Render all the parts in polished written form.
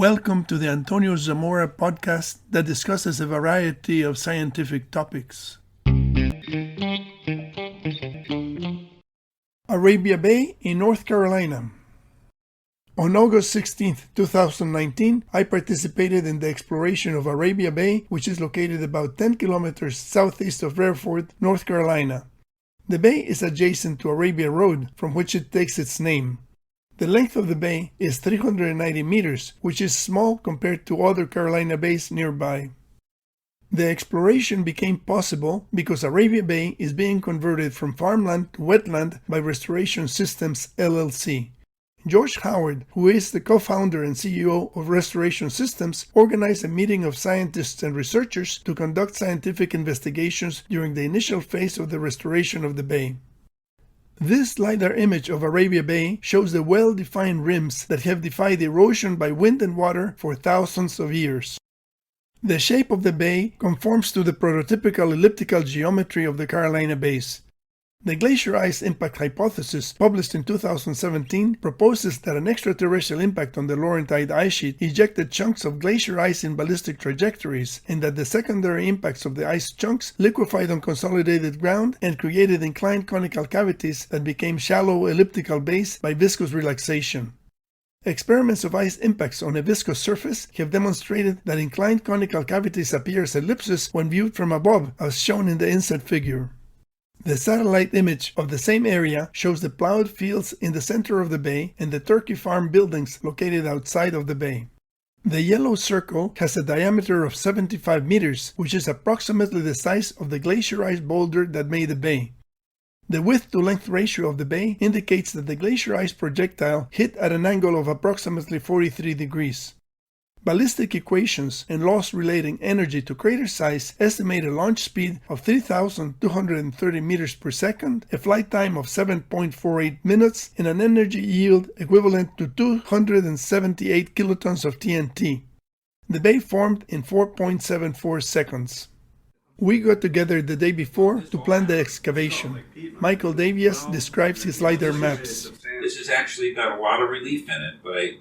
Welcome to the Antonio Zamora podcast that discusses a variety of scientific topics. Arabia Bay in North Carolina. On August 16, 2019, I participated in the exploration of Arabia Bay, which is located about 10 kilometers southeast of Fairford, North Carolina. The bay is adjacent to Arabia Road, from which it takes its name. The length of the bay is 390 meters, which is small compared to other Carolina bays nearby. The exploration became possible because Arabia Bay is being converted from farmland to wetland by Restoration Systems, LLC. George Howard, who is the co-founder and CEO of Restoration Systems, organized a meeting of scientists and researchers to conduct scientific investigations during the initial phase of the restoration of the bay. This LiDAR image of Arabia Bay shows the well-defined rims that have defied erosion by wind and water for thousands of years. The shape of the bay conforms to the prototypical elliptical geometry of the Carolina bays. The glacier ice impact hypothesis, published in 2017, proposes that an extraterrestrial impact on the Laurentide ice sheet ejected chunks of glacier ice in ballistic trajectories, and that the secondary impacts of the ice chunks liquefied on consolidated ground and created inclined conical cavities that became shallow elliptical bays by viscous relaxation. Experiments of ice impacts on a viscous surface have demonstrated that inclined conical cavities appear as ellipses when viewed from above, as shown in the inset figure. The satellite image of the same area shows the plowed fields in the center of the bay and the turkey farm buildings located outside of the bay. The yellow circle has a diameter of 75 meters, which is approximately the size of the glacier ice boulder that made the bay. The width-to-length ratio of the bay indicates that the glacier ice projectile hit at an angle of approximately 43 degrees. Ballistic equations and laws relating energy to crater size estimate a launch speed of 3,230 meters per second, a flight time of 7.48 minutes, and an energy yield equivalent to 278 kilotons of TNT. The bay formed in 4.74 seconds. We got together the day before to plan the excavation. Michael Davies describes his LiDAR maps. This has actually got a lot of relief in it, but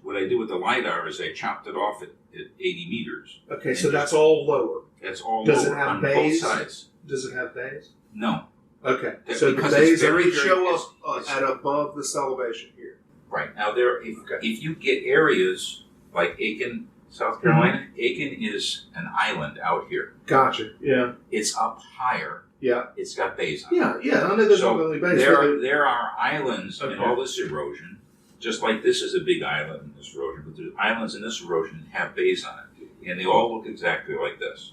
what I do with the LiDAR is I chopped it off at 80 meters. Okay, so that's all lower. That's all Does lower it have on bays? both sides. Does it have bays? No. Okay, That- so the because bays it's very, only very- show it's- up at above this elevation here. Right. Now, if you get areas like Aiken, South Carolina, Aiken is an island out here. Gotcha. Yeah. It's up higher. Yeah. It's got bays on it. Yeah. I know there's So not really bays. there are islands in Okay. all this erosion, just like this is a big island in this erosion, but the islands in this erosion have bays on it, and they all look exactly like this.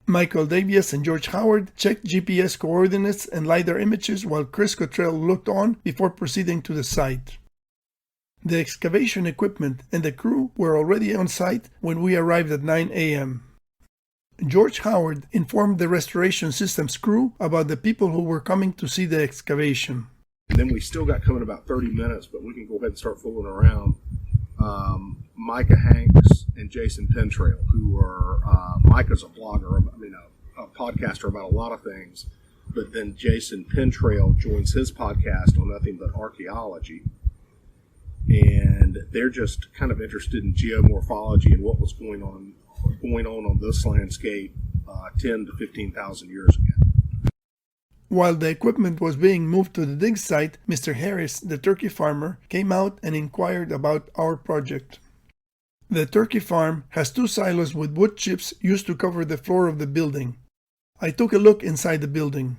Michael Davies and George Howard checked GPS coordinates and LiDAR images while Chris Cottrell looked on before proceeding to the site. The excavation equipment and the crew were already on site when we arrived at 9 a.m. George Howard informed the Restoration Systems crew about the people who were coming to see the excavation. And then we still got coming about 30 minutes, but we can go ahead and start fooling around. Micah Hanks and Jason Pentrail, who are, Micah's a blogger, a podcaster about a lot of things, but then Jason Pentrail joins his podcast on nothing but archaeology. And they're just kind of interested in geomorphology and what was going on this landscape 10 to 15,000 years ago. While the equipment was being moved to the dig site, Mr. Harris, the turkey farmer, came out and inquired about our project. The turkey farm has 2 silos with wood chips used to cover the floor of the building. I took a look inside the building.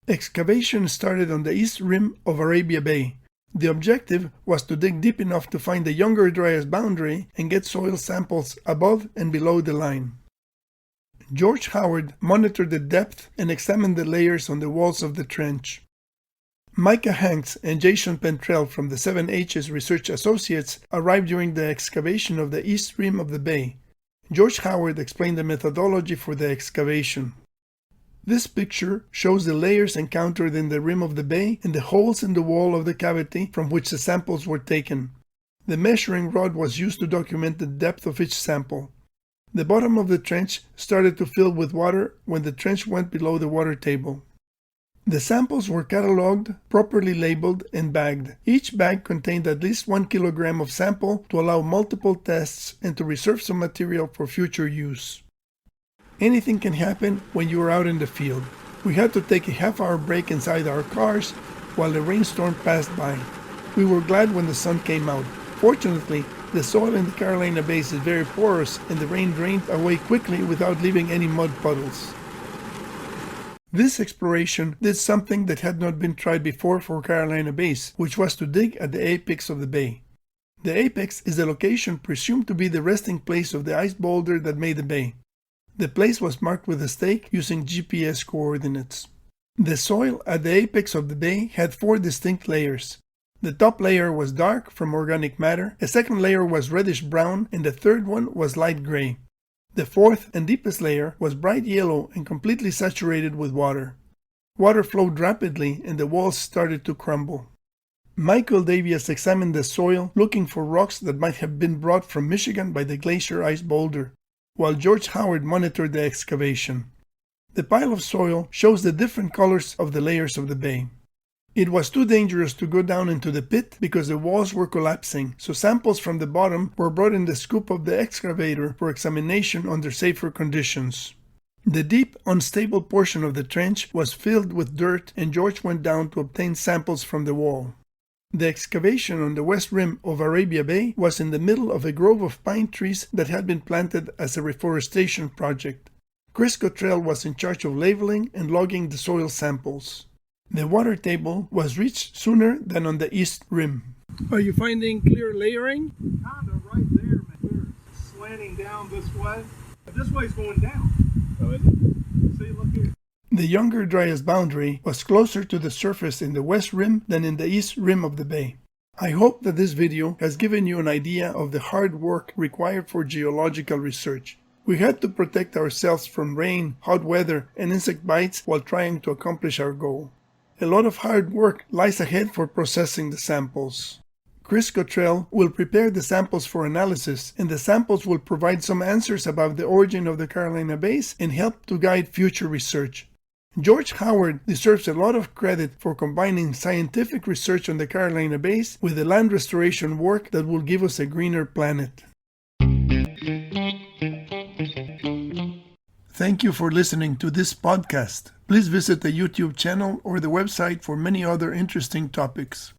Excavation started on the east rim of Arabia Bay. The objective was to dig deep enough to find the Younger Dryas boundary and get soil samples above and below the line. George Howard monitored the depth and examined the layers on the walls of the trench. Micah Hanks and Jason Pentrail from the 7H's Research Associates arrived during the excavation of the east rim of the bay. George Howard explained the methodology for the excavation. This picture shows the layers encountered in the rim of the bay and the holes in the wall of the cavity from which the samples were taken. The measuring rod was used to document the depth of each sample. The bottom of the trench started to fill with water when the trench went below the water table. The samples were catalogued, properly labeled, and bagged. Each bag contained at least 1 kilogram of sample to allow multiple tests and to reserve some material for future use. Anything can happen when you are out in the field. We had to take a half-hour break inside our cars while the rainstorm passed by. We were glad when the sun came out. Fortunately, the soil in the Carolina Basin is very porous and the rain drained away quickly without leaving any mud puddles. This exploration did something that had not been tried before for Carolina Bays, which was to dig at the apex of the bay. The apex is the location presumed to be the resting place of the ice boulder that made the bay. The place was marked with a stake using GPS coordinates. The soil at the apex of the bay had 4 distinct layers. The top layer was dark from organic matter, a second layer was reddish-brown, and the third one was light gray. The fourth and deepest layer was bright yellow and completely saturated with water. Water flowed rapidly and the walls started to crumble. Michael Davies examined the soil looking for rocks that might have been brought from Michigan by the glacier ice boulder, while George Howard monitored the excavation. The pile of soil shows the different colors of the layers of the bay. It was too dangerous to go down into the pit because the walls were collapsing, so samples from the bottom were brought in the scoop of the excavator for examination under safer conditions. The deep, unstable portion of the trench was filled with dirt and George went down to obtain samples from the wall. The excavation on the west rim of Arabia Bay was in the middle of a grove of pine trees that had been planted as a reforestation project. Chris Cottrell was in charge of labeling and logging the soil samples. The water table was reached sooner than on the east rim. Are you finding clear layering? Kind of right there, man. We're slanting down this way. This way's going down. Oh, isn't it? See, look here. The Younger Dryas boundary was closer to the surface in the west rim than in the east rim of the bay. I hope that this video has given you an idea of the hard work required for geological research. We had to protect ourselves from rain, hot weather, and insect bites while trying to accomplish our goal. A lot of hard work lies ahead for processing the samples. Chris Cottrell will prepare the samples for analysis, and the samples will provide some answers about the origin of the Carolina Bays and help to guide future research. George Howard deserves a lot of credit for combining scientific research on the Carolina Bays with the land restoration work that will give us a greener planet. Thank you for listening to this podcast. Please visit the YouTube channel or the website for many other interesting topics.